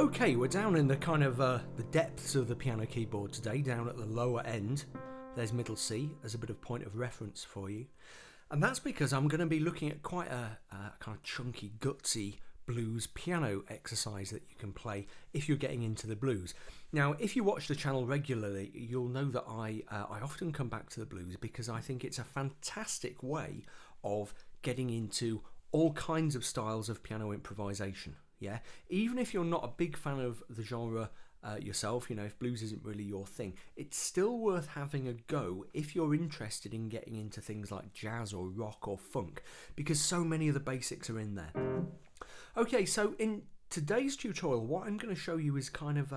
Okay, we're down in the kind of the depths of the piano keyboard today, down at the lower end. There's middle C as a bit of point of reference for you. And that's because I'm going to be looking at quite a kind of chunky, gutsy blues piano exercise that you can play if you're getting into the blues. Now, if you watch the channel regularly, you'll know that I often come back to the blues because I think it's a fantastic way of getting into all kinds of styles of piano improvisation. Yeah, even if you're not a big fan of the genre yourself, you know, if blues isn't really your thing, it's still worth having a go if you're interested in getting into things like jazz or rock or funk, because so many of the basics are in there. Okay, so in today's tutorial, what I'm going to show you is kind of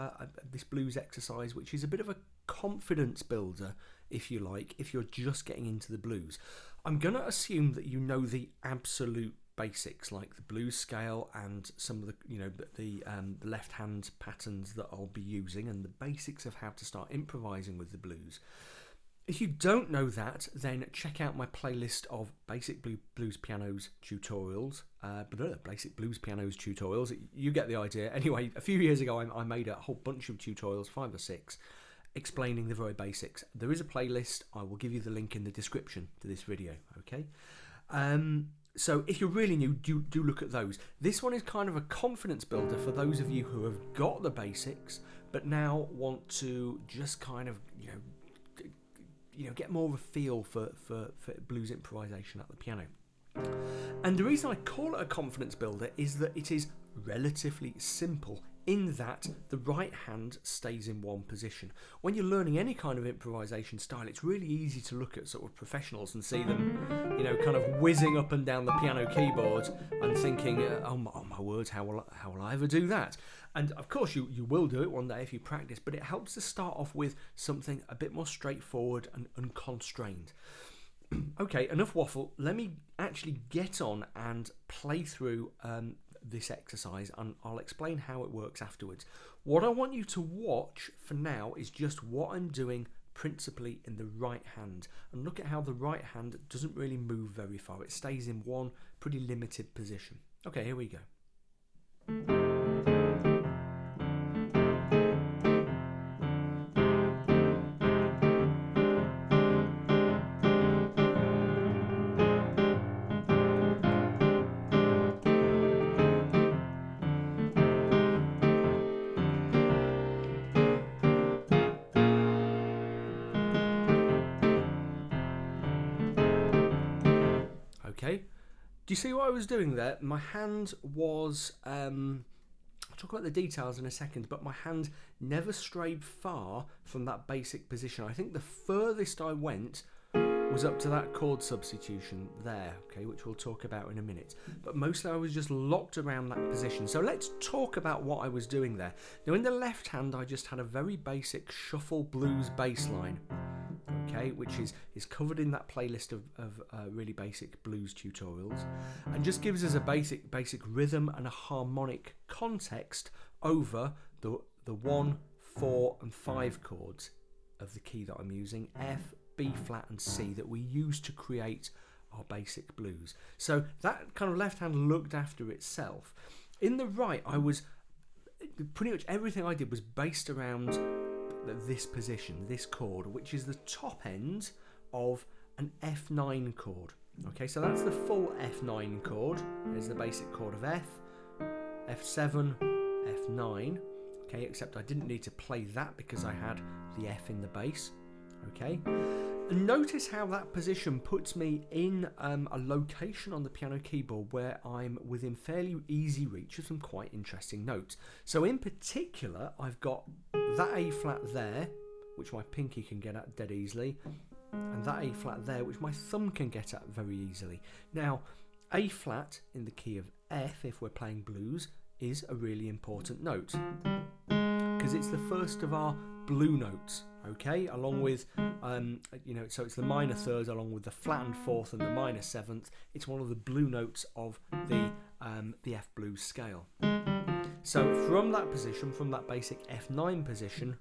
this blues exercise, which is a bit of a confidence builder, if you like, if you're just getting into the blues. I'm going to assume that you know the absolute basics, like the blues scale and some of the, you know, the left hand patterns that I'll be using, and the basics of how to start improvising with the blues. If you don't know that, then check out my playlist of basic blues pianos tutorials. Basic blues pianos tutorials. You get the idea. Anyway, a few years ago, I made a whole bunch of tutorials, 5 or 6, explaining the very basics. There is a playlist. I will give you the link in the description to this video. Okay. So if you're really new, do look at those. This one is kind of a confidence builder for those of you who have got the basics, but now want to just kind of, you know, get more of a feel for blues improvisation at the piano. And the reason I call it a confidence builder is that it is relatively simple in that the right hand stays in one position. When you're learning any kind of improvisation style, it's really easy to look at sort of professionals and see them, you know, kind of whizzing up and down the piano keyboard and thinking, oh my words, how will I ever do that? And of course you will do it one day if you practice, but it helps to start off with something a bit more straightforward and unconstrained. Okay, enough waffle. Let me actually get on and play through this exercise, and I'll explain how it works afterwards. What I want you to watch for now is just what I'm doing principally in the right hand, and look at how the right hand doesn't really move very far. It stays in one pretty limited position. Okay, here we go. Okay, do you see what I was doing there? My hand was, I'll talk about the details in a second, but my hand never strayed far from that basic position. I think the furthest I went was up to that chord substitution there, okay, which we'll talk about in a minute. But mostly I was just locked around that position. So let's talk about what I was doing there. Now in the left hand, I just had a very basic shuffle blues bass line. Okay, which is covered in that playlist of really basic blues tutorials, and just gives us a basic rhythm and a harmonic context over the 1, 4 and 5 chords of the key that I'm using, F, B flat and C, that we use to create our basic blues. So that kind of left hand looked after itself. In the right, I was pretty much everything I did was based around this position, this chord, which is the top end of an F9 chord. Okay, so that's the full F9 chord. There's the basic chord of F, F7, F9. Okay, except I didn't need to play that because I had the F in the bass. Okay, and notice how that position puts me in a location on the piano keyboard where I'm within fairly easy reach of some quite interesting notes. So in particular, I've got that A flat there, which my pinky can get at dead easily, and that A flat there, which my thumb can get at very easily. Now, A flat in the key of F, if we're playing blues, is a really important note because it's the first of our blue notes. Okay, along with so it's the minor third along with the flattened fourth and the minor seventh. It's one of the blue notes of the F blues scale. So from that position, from that basic F9 position,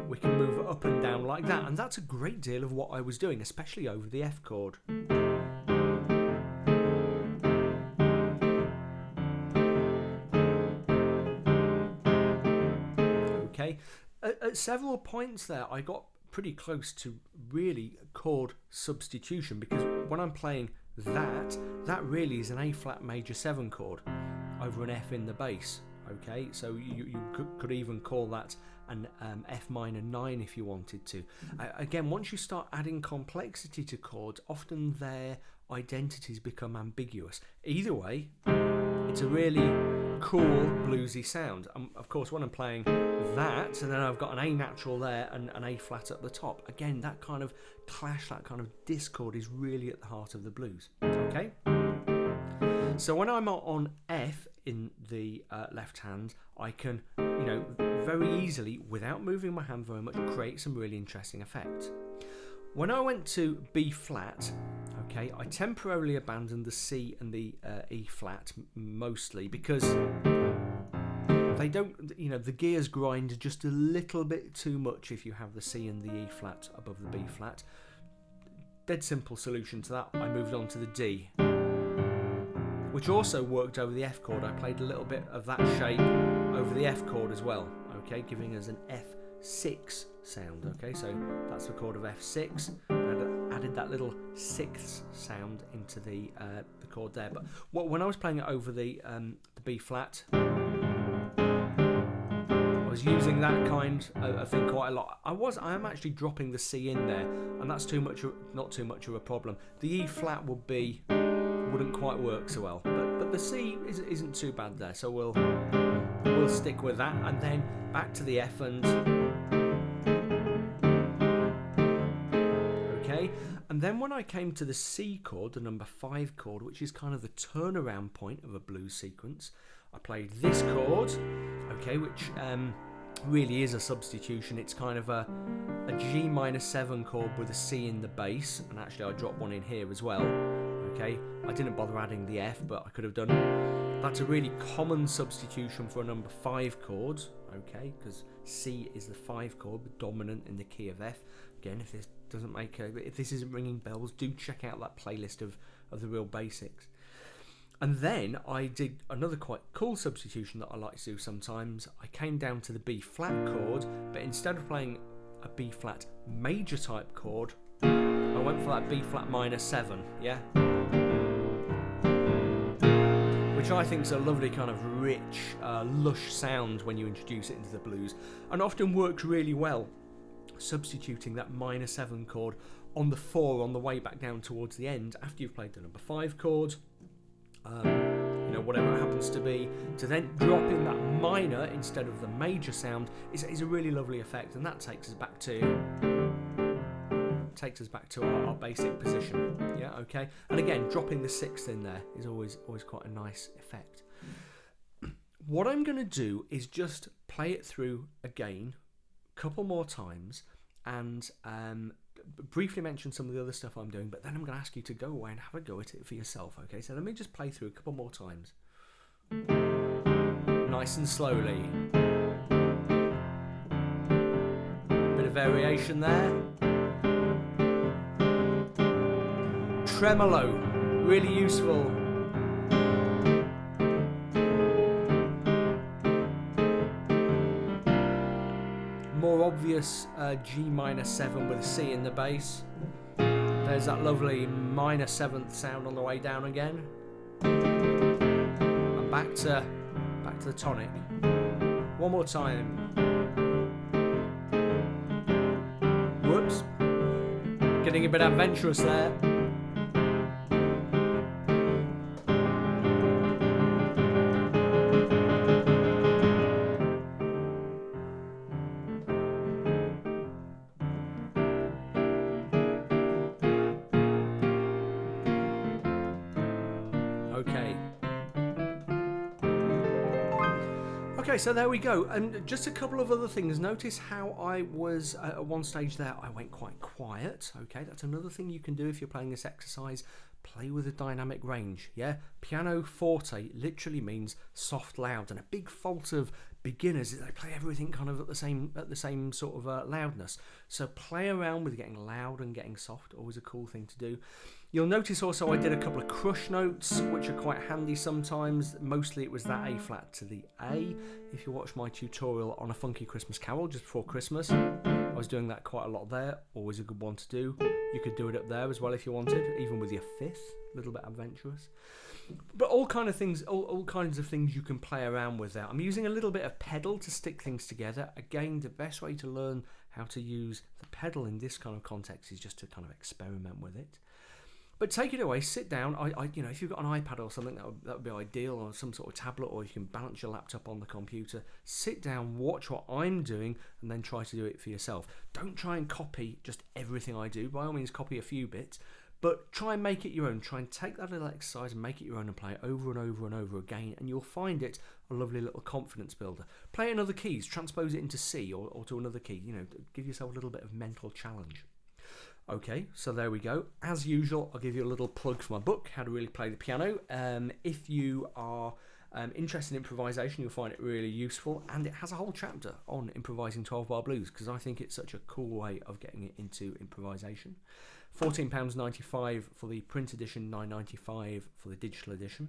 we can move up and down like that, and that's a great deal of what I was doing, especially over the F chord. At several points there, I got pretty close to really chord substitution, because when I'm playing that really is an A flat major 7 chord over an F in the bass. Okay, so you could even call that an F minor 9 if you wanted to. Again, once you start adding complexity to chords, often their identities become ambiguous. Either way, it's a really cool bluesy sound. Of course, when I'm playing that, and then I've got an A natural there and an A flat at the top, again, that kind of clash, that kind of discord is really at the heart of the blues. Okay, so when I'm on F in the left hand, I can, very easily, without moving my hand very much, create some really interesting effects. When I went to B flat, okay, I temporarily abandoned the C and the E flat mostly, because they don't, the gears grind just a little bit too much if you have the C and the E flat above the B flat. Dead simple solution to that, I moved on to the D, which also worked over the F chord. I played a little bit of that shape over the F chord as well, okay, giving us an F6 sound. Okay, so that's the chord of F6, and added that little sixth sound into the chord there. But when I was playing it over the B flat, I was using that kind of thing quite a lot. I am actually dropping the C in there, and that's not too much of a problem. The E flat wouldn't quite work so well, but the C isn't too bad there, so we'll stick with that, and then back to the F and okay. And then when I came to the C chord, the number 5 chord, which is kind of the turnaround point of a blues sequence, I played this chord, okay, which really is a substitution. It's kind of a G minor 7 chord with a C in the bass, and actually I dropped one in here as well. Okay, I didn't bother adding the F, but I could have done it. That's a really common substitution for a number 5 chord, okay, because C is the 5 chord, but dominant in the key of F. Again, if this isn't ringing bells, do check out that playlist of the real basics. And then I did another quite cool substitution that I like to do sometimes. I came down to the B flat chord, but instead of playing a B flat major type chord, I went for that B flat minor 7, yeah? Which I think is a lovely kind of rich, lush sound when you introduce it into the blues, and often works really well, substituting that minor 7 chord on the 4 on the way back down towards the end after you've played the number 5 chord, whatever it happens to be, to then drop in that minor instead of the major sound is a really lovely effect, and that takes us back to our basic position. Yeah, okay. And again, dropping the 6th in there is always quite a nice effect. What I'm going to do is just play it through again a couple more times, and briefly mention some of the other stuff I'm doing, but then I'm going to ask you to go away and have a go at it for yourself. Okay, so let me just play through a couple more times, nice and slowly. Bit of variation there. Tremolo, really useful. More obvious G minor 7 with a C in the bass. There's that lovely minor 7th sound on the way down again. And back to the tonic. One more time. Whoops. Getting a bit adventurous there. Okay, so there we go. And just a couple of other things. Notice how I was at one stage there, I went quite quiet. Okay, that's another thing you can do if you're playing this exercise. Play with a dynamic range. Yeah, piano forte literally means soft loud, and a big fault of beginners is they play everything kind of at the same sort of loudness. So play around with getting loud and getting soft. Always a cool thing to do. You'll notice also I did a couple of crush notes, which are quite handy sometimes. Mostly it was that A flat to the A. If you watch my tutorial on A Funky Christmas Carol just before Christmas, I was doing that quite a lot there. Always a good one to do. You could do it up there as well if you wanted, even with your fifth. A little bit adventurous. But all kinds of things you can play around with there. I'm using a little bit of pedal to stick things together. Again, the best way to learn how to use the pedal in this kind of context is just to kind of experiment with it. But take it away, sit down. If you've got an iPad or something, that would be ideal, or some sort of tablet, or you can balance your laptop on the computer. Sit down, watch what I'm doing, and then try to do it for yourself. Don't try and copy just everything I do. By all means, copy a few bits, but try and make it your own. Try and take that little exercise and make it your own and play it over and over and over again, and you'll find it a lovely little confidence builder. Play it in other keys, transpose it into C or to another key. Give yourself a little bit of mental challenge. Okay, so there we go. As usual, I'll give you a little plug for my book, How to Really Play the Piano. If you are interested in improvisation, you'll find it really useful, and it has a whole chapter on improvising 12-bar blues, because I think it's such a cool way of getting into improvisation. £14.95 for the print edition, £9.95 for the digital edition.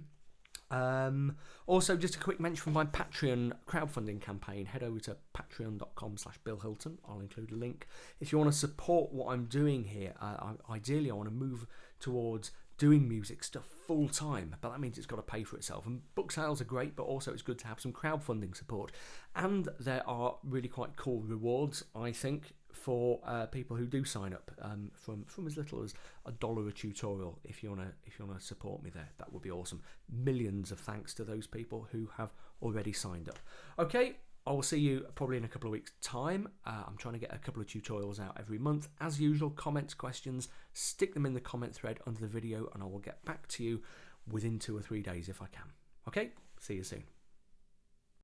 Also, just a quick mention from my Patreon crowdfunding campaign. Head over to patreon.com/Bill Hilton. I'll include a link. If you want to support what I'm doing here, ideally I want to move towards doing music stuff full time, but that means it's got to pay for itself. And book sales are great, but also it's good to have some crowdfunding support. And there are really quite cool rewards, I think, for people who do sign up, from as little as $1 a tutorial. If you wanna support me there, that would be awesome. Millions of thanks to those people who have already signed up. Okay, I will see you probably in a couple of weeks' time. I'm trying to get a couple of tutorials out every month. As usual, comments, questions, stick them in the comment thread under the video, and I will get back to you within 2 or 3 days if I can. Okay, see you soon.